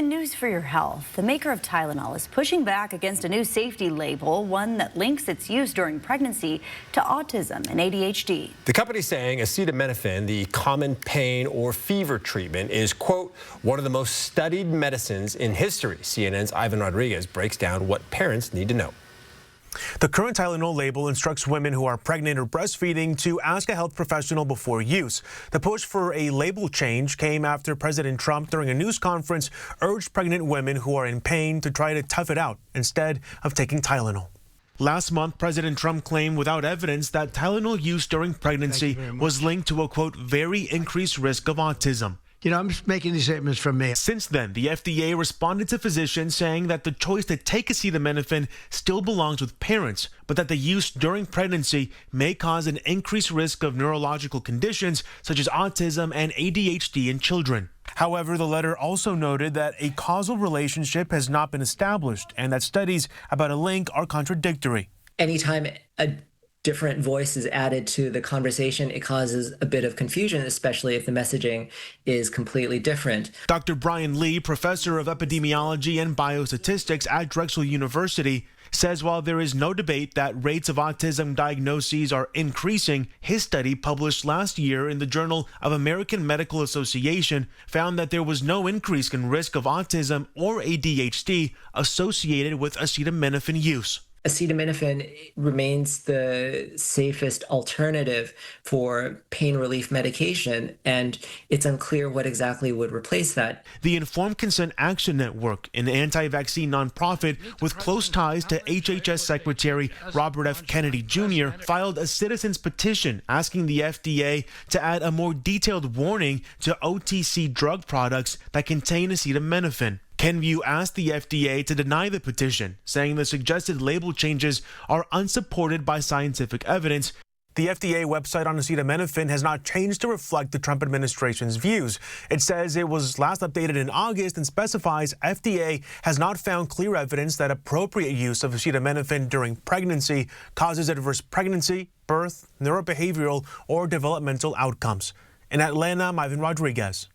News for your health. The maker of Tylenol is pushing back against a new safety label, one that links its use during pregnancy to autism and ADHD. The company saying acetaminophen, the common pain or fever treatment, is, quote, one of the most studied medicines in history. CNN's Ivan Rodriguez breaks down what parents need to know. The current Tylenol label instructs women who are pregnant or breastfeeding to ask a health professional before use. The push for a label change came after President Trump, during a news conference, urged pregnant women who are in pain to try to tough it out instead of taking Tylenol. Last month, President Trump claimed without evidence that Tylenol use during pregnancy was linked to a, quote, very increased risk of autism. You know, I'm just making these statements from me. Since then, the FDA responded to physicians saying that the choice to take acetaminophen still belongs with parents, but that the use during pregnancy may cause an increased risk of neurological conditions such as autism and ADHD in children. However, the letter also noted that a causal relationship has not been established and that studies about a link are contradictory. Anytime a different voice is added to the conversation, it causes a bit of confusion, especially if the messaging is completely different. Dr. Brian Lee, professor of epidemiology and biostatistics at Drexel University, says while there is no debate that rates of autism diagnoses are increasing, his study published last year in the Journal of American Medical Association found that there was no increase in risk of autism or ADHD associated with acetaminophen use. Acetaminophen remains the safest alternative for pain relief medication, and it's unclear what exactly would replace that. The Informed Consent Action Network, an anti-vaccine nonprofit with close ties to HHS Secretary Robert F. Kennedy Jr., filed a citizens petition asking the FDA to add a more detailed warning to OTC drug products that contain acetaminophen. Kenview asked the FDA to deny the petition, saying the suggested label changes are unsupported by scientific evidence. The FDA website on acetaminophen has not changed to reflect the Trump administration's views. It says it was last updated in August and specifies FDA has not found clear evidence that appropriate use of acetaminophen during pregnancy causes adverse pregnancy, birth, neurobehavioral, or developmental outcomes. In Atlanta, I'm Ivan Rodriguez.